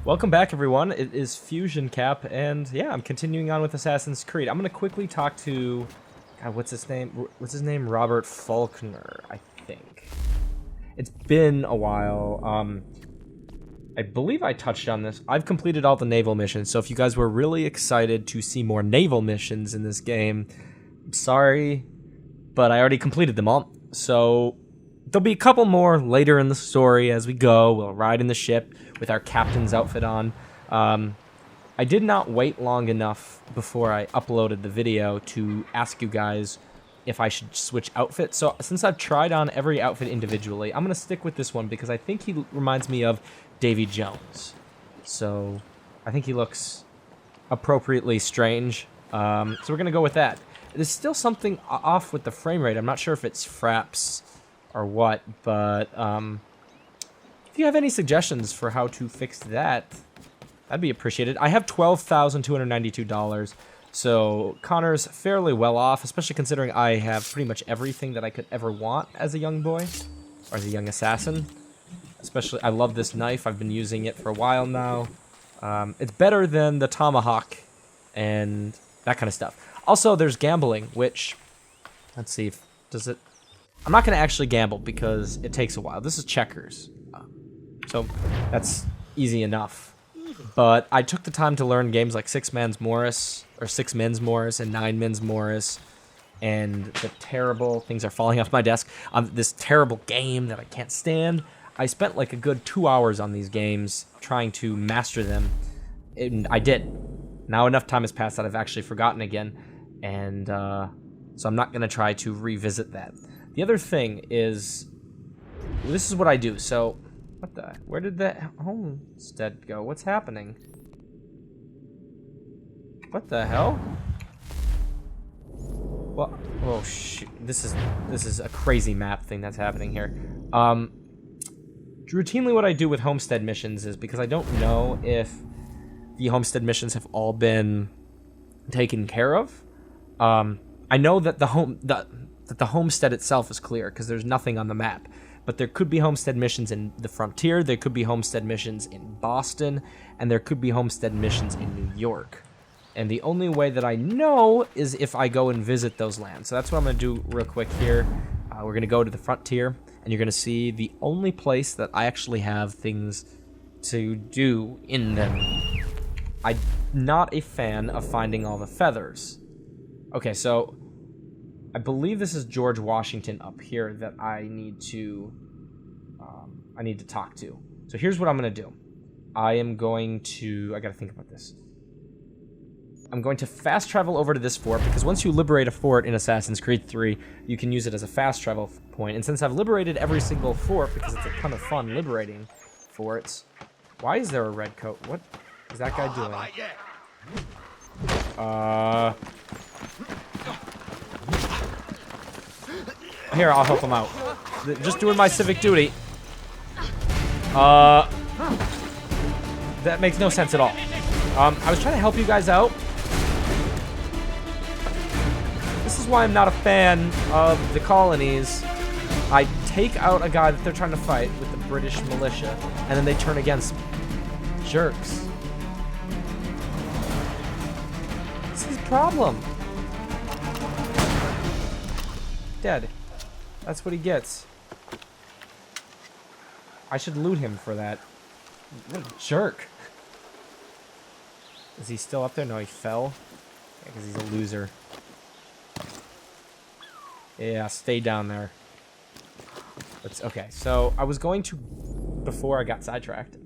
Welcome back, everyone. It is Fusion Cap, and yeah, I'm continuing on with Assassin's Creed. I'm gonna quickly talk to, God, what's his name? What's his name? Robert Faulkner, I think. It's been a while. I believe I touched on this. I've completed all the naval missions, so if you guys were really excited to see more naval missions in this game, I'm sorry, but I already completed them all. So there'll be a couple more later in the story as we go. We'll ride in the ship with our captain's outfit on. I did not wait long enough before I uploaded the video to ask you guys if I should switch outfits. So since I've tried on every outfit individually, I'm going to stick with this one because I think he reminds me of Davy Jones. So I think he looks appropriately strange. So we're going to go with that. There's still something off with the frame rate. I'm not sure if it's fraps or what, but if you have any suggestions for how to fix that, that'd be appreciated. I have $12,292, so Connor's fairly well off, especially considering I have pretty much everything that I could ever want as a young boy, or as a young assassin. Especially, I love this knife. I've been using it for a while now. It's better than the tomahawk and that kind of stuff. Also, there's gambling, which, let's see, does it... I'm not going to actually gamble because it takes a while. This is checkers. So that's easy enough. But I took the time to learn games like Six Men's Morris, and Nine Men's Morris, and the terrible things are falling off my desk. This terrible game that I can't stand. I spent like a good 2 hours on these games trying to master them, and I did. Now enough time has passed that I've actually forgotten again, and so I'm not going to try to revisit that. The other thing is, this is what I do. So, where did that homestead go? What's happening? What the hell? Well, oh shoot, this is a crazy map thing that's happening here. Routinely what I do with homestead missions is, because I don't know if the homestead missions have all been taken care of. I know that the homestead itself is clear because there's nothing on the map. But there could be homestead missions in the frontier, there could be homestead missions in Boston, and there could be homestead missions in New York. And the only way that I know is if I go and visit those lands. So that's what I'm going to do real quick here. We're going to go to the frontier, and you're going to see the only place that I actually have things to do in them. I'm not a fan of finding all the feathers. Okay, so I believe this is George Washington up here that I need to talk to. So here's what I'm going to do. I gotta think about this. I'm going to fast travel over to this fort, because once you liberate a fort in Assassin's Creed 3, you can use it as a fast travel point. And since I've liberated every single fort, because it's a ton of fun liberating forts... Why is there a red coat? What is that guy doing? Here, I'll help him out. Just doing my civic duty. That makes no sense at all. I was trying to help you guys out. This is why I'm not a fan of the colonies. I take out a guy that they're trying to fight with the British militia, and then they turn against me. Jerks. This is his problem. Dead. That's what he gets. I should loot him for that. What a jerk. Is he still up there? No, he fell. Yeah, because he's a loser. Yeah, stay down there. Okay, so I was going to... Before I got sidetracked.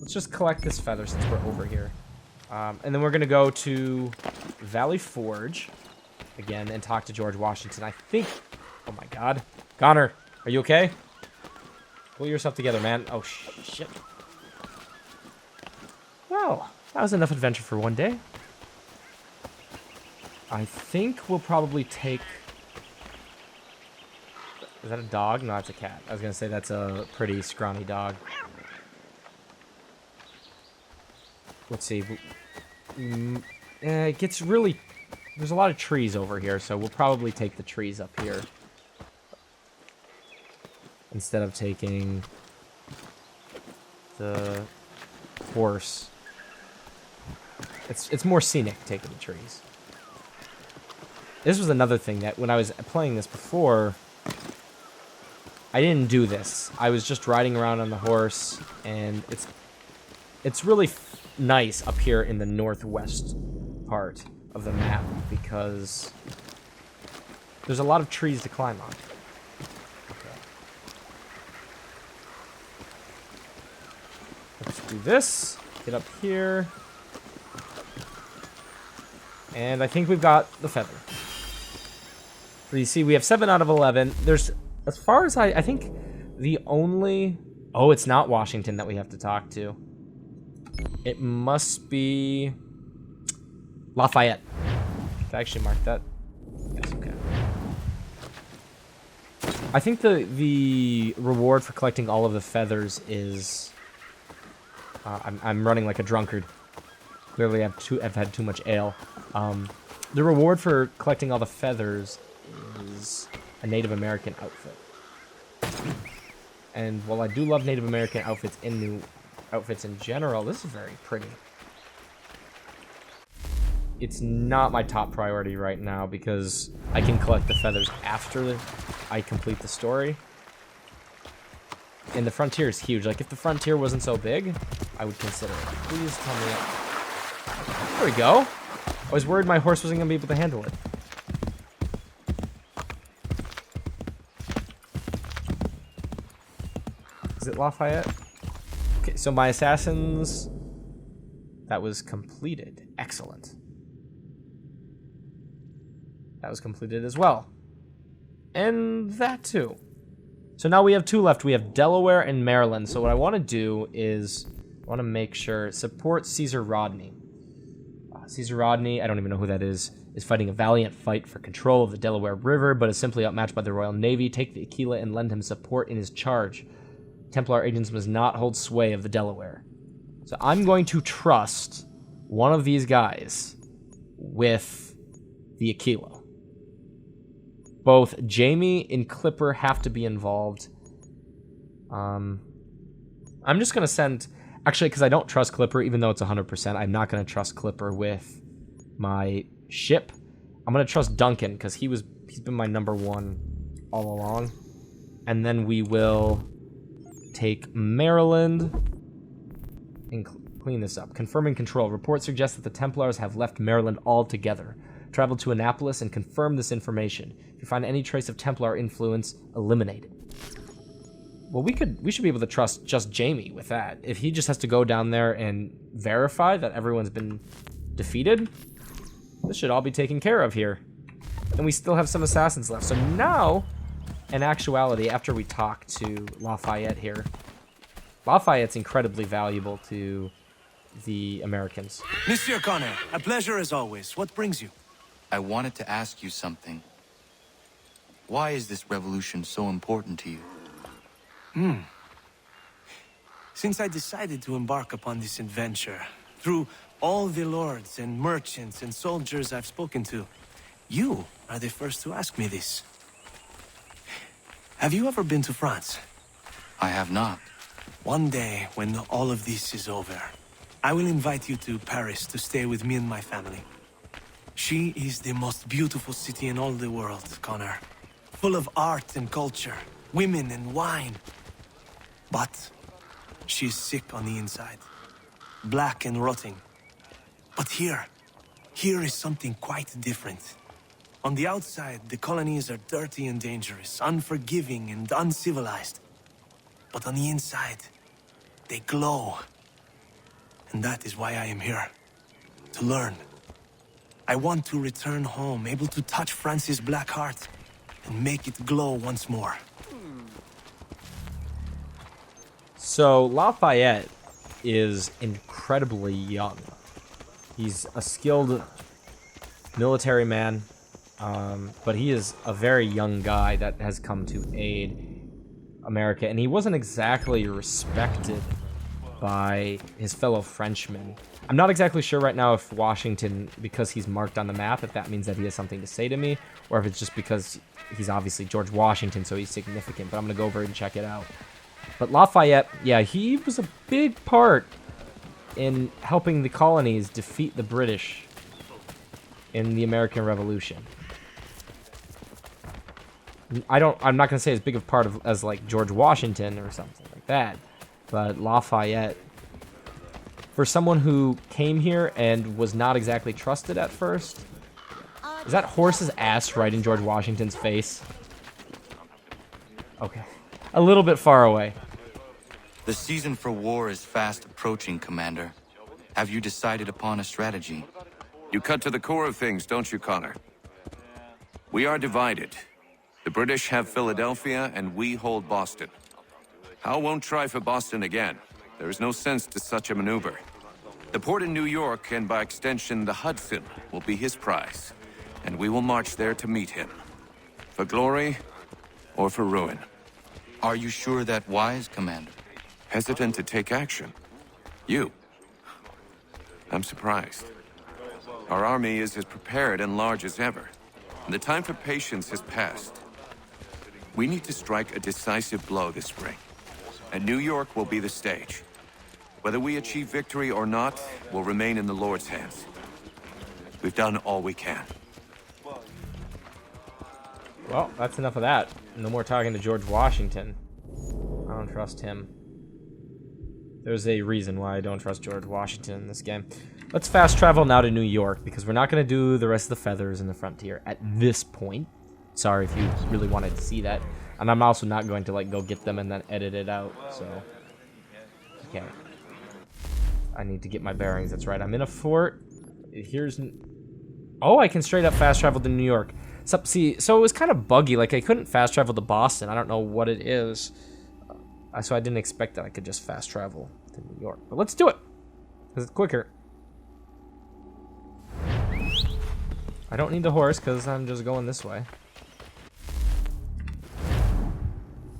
Let's just collect this feather since we're over here. And then we're going to go to Valley Forge again and talk to George Washington. I think... Oh my god. Connor, are you okay? Pull yourself together, man. Oh, shit. Well, that was enough adventure for one day. I think we'll probably take... Is that a dog? No, that's a cat. I was going to say that's a pretty scrawny dog. Let's see. It gets really... There's a lot of trees over here, so we'll probably take the trees up here. Instead of taking the horse. It's more scenic taking the trees. This was another thing that when I was playing this before, I didn't do this. I was just riding around on the horse, and it's really nice up here in the northwest part of the map because there's a lot of trees to climb on. Okay. Let's do this. Get up here. And I think we've got the feather. So you see, we have 7 out of 11. There's, as far as I think, the only... Oh, it's not Washington that we have to talk to. It must be Lafayette. Can I actually mark that? Yes, okay. I think the reward for collecting all of the feathers is... I'm running like a drunkard. Clearly, I've had too much ale. The reward for collecting all the feathers is a Native American outfit. And while I do love Native American outfits in general, this is very pretty. It's not my top priority right now because I can collect the feathers after I complete the story. And the frontier is huge. Like, if the frontier wasn't so big, I would consider it. Please tell me... There we go. I was worried my horse wasn't going to be able to handle it. Is it Lafayette? Okay, so my assassins... That was completed. Excellent. That was completed as well. And that too. So now we have 2 left. We have Delaware and Maryland. So what I want to do is... I want to make sure... Support Caesar Rodney. Caesar Rodney, I don't even know who that is fighting a valiant fight for control of the Delaware River, but is simply outmatched by the Royal Navy. Take the Aquila and lend him support in his charge. Templar agents must not hold sway of the Delaware. So I'm going to trust one of these guys with the Aquila. Both Jamie and Clipper have to be involved. I'm just going to send... Actually, because I don't trust Clipper, even though it's 100%, I'm not going to trust Clipper with my ship. I'm going to trust Duncan, because he's been my #1 all along. And then we will take Maryland and clean this up. Confirming control. Reports suggest that the Templars have left Maryland altogether. Travel to Annapolis and confirm this information. If you find any trace of Templar influence, eliminate it. Well, we should be able to trust just Jamie with that. If he just has to go down there and verify that everyone's been defeated, this should all be taken care of here. And we still have some assassins left. So now, in actuality, after we talk to Lafayette here, Lafayette's incredibly valuable to the Americans. Monsieur Connor, a pleasure as always. What brings you? I wanted to ask you something. Why is this revolution so important to you? Since I decided to embark upon this adventure, through all the lords and merchants and soldiers I've spoken to, you are the first to ask me this. Have you ever been to France? I have not. One day, when all of this is over, I will invite you to Paris to stay with me and my family. She is the most beautiful city in all the world, Connor. Full of art and culture, women and wine. But she's sick on the inside, black and rotting. But here is something quite different. On the outside, the colonies are dirty and dangerous, unforgiving and uncivilized. But on the inside, they glow. And that is why I am here, to learn. I want to return home, able to touch France's black heart and make it glow once more. So Lafayette is incredibly young. He's a skilled military man, but he is a very young guy that has come to aid America, and he wasn't exactly respected by his fellow Frenchmen. I'm not exactly sure right now if Washington, because he's marked on the map, if that means that he has something to say to me, or if it's just because he's obviously George Washington, so he's significant, but I'm going to go over and check it out. But Lafayette, yeah, he was a big part in helping the colonies defeat the British in the American Revolution. I'm not going to say as big of a part as like George Washington or something like that, but Lafayette, for someone who came here and was not exactly trusted at first. Is that horse's ass right in George Washington's face? Okay. A little bit far away. The season for war is fast approaching, Commander. Have you decided upon a strategy? You cut to the core of things, don't you, Connor? We are divided. The British have Philadelphia, and we hold Boston. Howe won't try for Boston again. There is no sense to such a maneuver. The port in New York, and by extension the Hudson, will be his prize, and we will march there to meet him. For glory, or for ruin. Are you sure that wise, Commander? Hesitant to take action? You? I'm surprised. Our army is as prepared and large as ever, and the time for patience has passed. We need to strike a decisive blow this spring, and New York will be the stage. Whether we achieve victory or not will remain in the Lord's hands. We've done all we can. Well, that's enough of that. No more talking to George Washington. I don't trust him. There's a reason why I don't trust George Washington in this game. Let's fast travel now to New York, because we're not going to do the rest of the feathers in the frontier at this point. Sorry if you really wanted to see that. And I'm also not going to, like, go get them and then edit it out, so... Okay. I need to get my bearings, that's right. I'm in a fort. Here's... Oh, I can straight up fast travel to New York. So it was kind of buggy, like I couldn't fast travel to Boston. I don't know what it is. So I didn't expect that I could just fast travel to New York. But let's do it, because it's quicker. I don't need the horse, because I'm just going this way.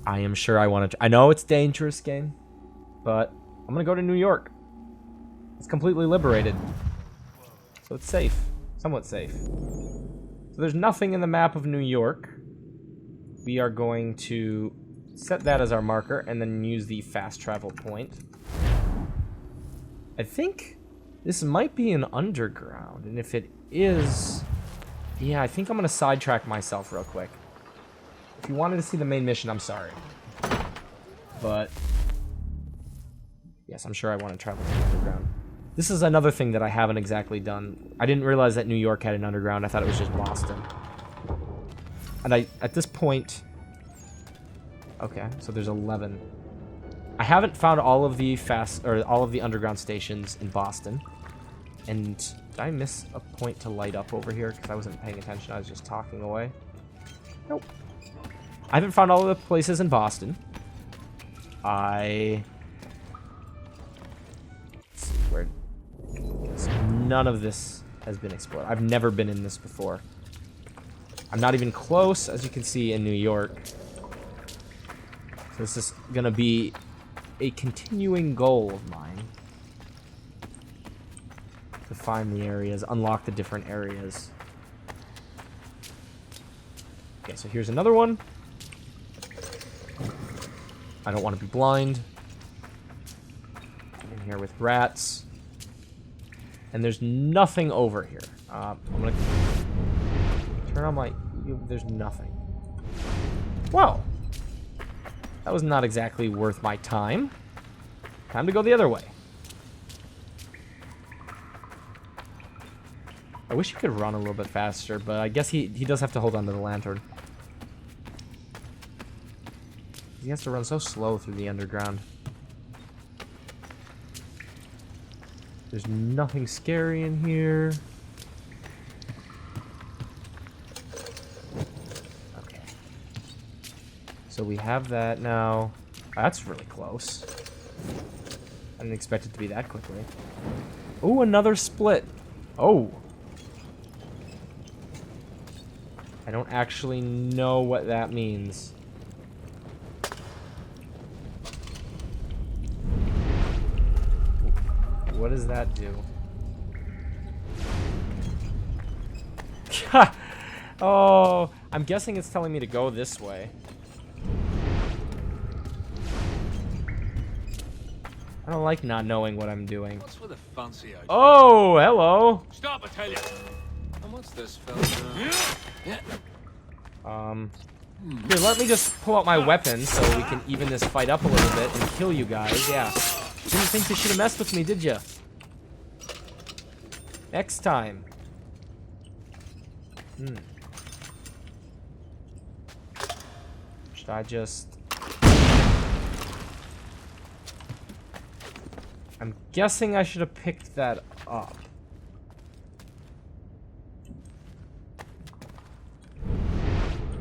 I am sure I want to... I know it's dangerous, game, but I'm going to go to New York. It's completely liberated. So it's safe. Somewhat safe. So there's nothing in the map of New York. We are going to set that as our marker and then use the fast travel point. I think this might be an underground, and if it is... Yeah, I think I'm going to sidetrack myself real quick. If you wanted to see the main mission, I'm sorry. But... yes, I'm sure I want to travel to the underground. This is another thing that I haven't exactly done. I didn't realize that New York had an underground. I thought it was just Boston. And at this point... Okay, so there's 11. I haven't found all of the underground stations in Boston. And did I miss a point to light up over here? Because I wasn't paying attention. I was just talking away. Nope. I haven't found all of the places in Boston. Let's see, where... None of this has been explored. I've never been in this before. I'm not even close, as you can see, in New York. So this is gonna be a continuing goal of mine. To find the areas, unlock the different areas. Okay, so here's another one. I don't want to be blind. I'm in here with rats. And there's nothing over here. I'm gonna turn on my... There's nothing. Well, that was not exactly worth my time. Time to go the other way. I wish he could run a little bit faster, but I guess he does have to hold on to the lantern. He has to run so slow through the underground. There's nothing scary in here. Okay. So we have that now. That's really close. I didn't expect it to be that quickly. Oh, another split. Oh. I don't actually know what that means. What does that do? Oh, I'm guessing it's telling me to go this way. I don't like not knowing what I'm doing. What's with the fancy outfit? Oh, hello. Stop, I tell you. And what's this fella doing? Here, let me just pull out my weapon so we can even this fight up a little bit and kill you guys. Yeah. Didn't think you should have messed with me, did you? Next time. Should I just... I'm guessing I should have picked that up.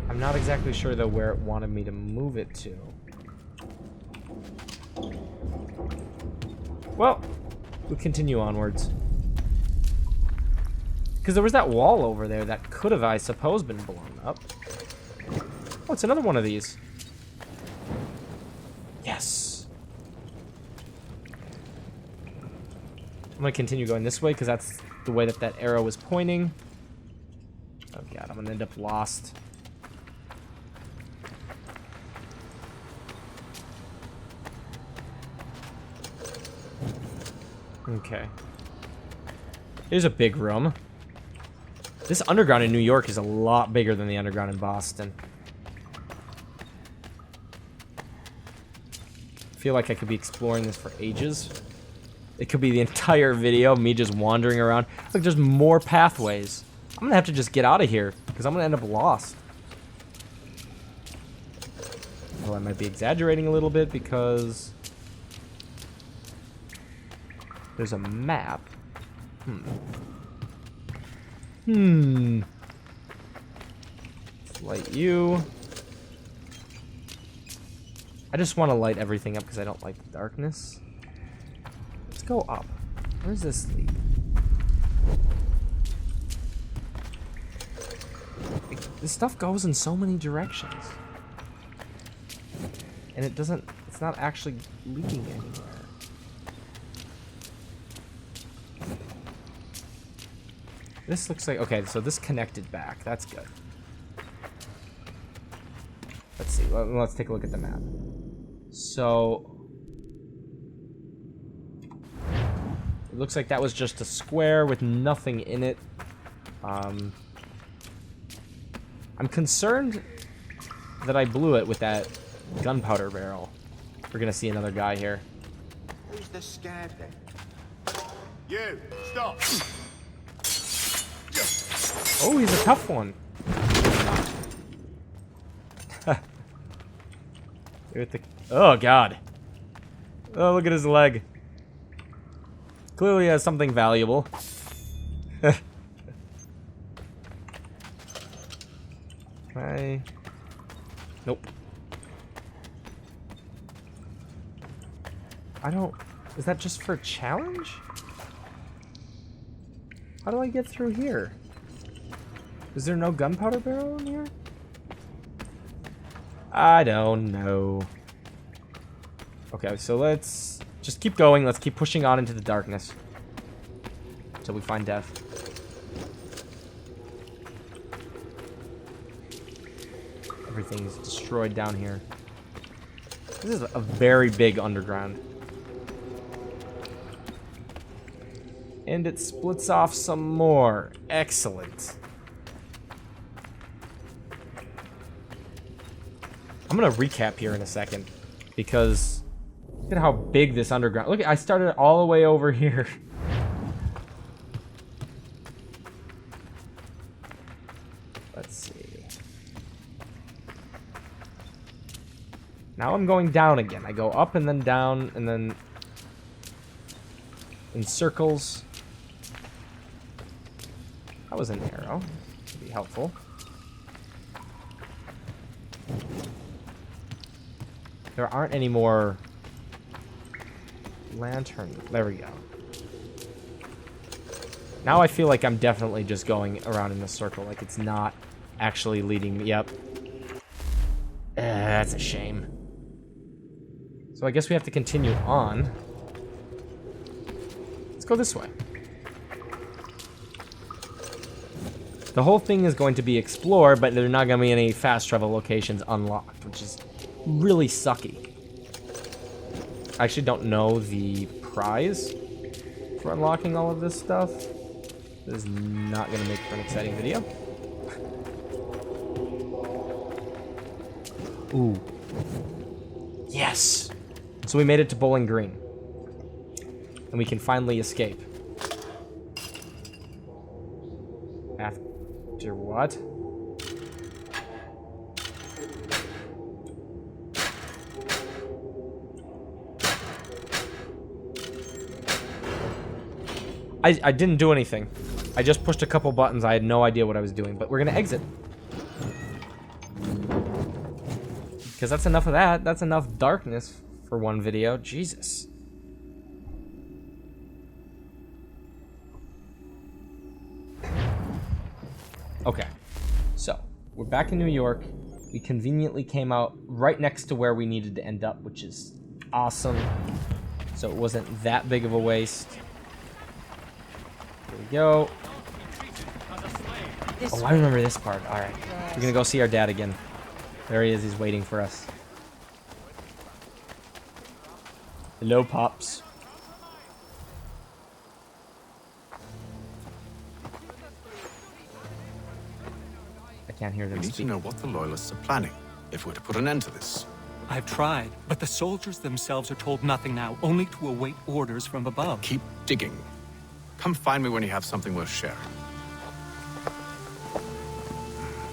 I'm not exactly sure, though, where it wanted me to move it to. Well, we'll continue onwards. Because there was that wall over there that could have, I suppose, been blown up. Oh, it's another one of these. Yes. I'm going to continue going this way because that's the way that that arrow was pointing. Oh, God, I'm going to end up lost. Okay. Here's a big room. This underground in New York is a lot bigger than the underground in Boston. I feel like I could be exploring this for ages. It could be the entire video, me just wandering around. Look, there's more pathways. I'm gonna have to just get out of here, because I'm gonna end up lost. Well, I might be exaggerating a little bit, because... there's a map. Let's light you. I just want to light everything up because I don't like the darkness. Let's go up. Where does this lead? This stuff goes in so many directions. And it doesn't... it's not actually leading anywhere. This looks like... okay, so this connected back. That's good. Let's see. Let's take a look at the map. So... it looks like that was just a square with nothing in it. I'm concerned that I blew it with that gunpowder barrel. We're gonna see another guy here. Who's the scared then? You, stop. Oh, he's a tough one. Oh, God. Oh, look at his leg. Clearly has something valuable. Okay. Nope. I don't... is that just for a challenge? How do I get through here? Is there no gunpowder barrel in here? I don't know. Okay, so let's just keep going. Let's keep pushing on into the darkness until we find death. Everything's destroyed down here. This is a very big underground. And it splits off some more. Excellent. I'm gonna recap here in a second, because look at how big this underground... look, I started all the way over here. Let's see. Now I'm going down again. I go up and then down and then in circles. That was an arrow. Could be helpful. There aren't any more lanterns. There we go. Now I feel like I'm definitely just going around in a circle. Like it's not actually leading me. Yep. That's a shame. So I guess we have to continue on. Let's go this way. The whole thing is going to be explored, but there are not going to be any fast travel locations unlocked, which is really sucky. I actually don't know the prize for unlocking all of this stuff. This is not going to make for an exciting video. Ooh. Yes! So we made it to Bowling Green. And we can finally escape. After what? I didn't do anything. I just pushed a couple buttons. I had no idea what I was doing, but we're gonna exit. Because that's enough of that. That's enough darkness for one video. Jesus. Okay. So, we're back in New York. We conveniently came out right next to where we needed to end up, which is awesome. So it wasn't that big of a waste. Here we go. Oh, I remember this part. Alright. We're gonna go see our dad again. There he is. He's waiting for us. Hello, Pops. I can't hear them We need to speak. know what the Loyalists are planning, if we're to put an end to this. I've tried, but the soldiers themselves are told nothing now, only to await orders from above. Keep digging. Come find me when you have something worth sharing.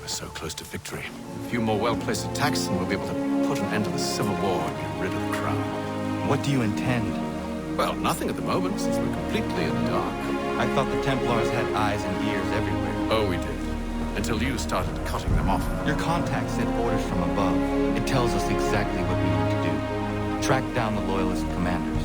We're so close to victory. A few more well-placed attacks and we'll be able to put an end to the Civil War and get rid of the Crown. What do you intend? Well, nothing at the moment, since we're completely in the dark. I thought the Templars had eyes and ears everywhere. Oh, we did. Until you started cutting them off. Your contact sent orders from above. It tells us exactly what we need to do. Track down the Loyalist commanders.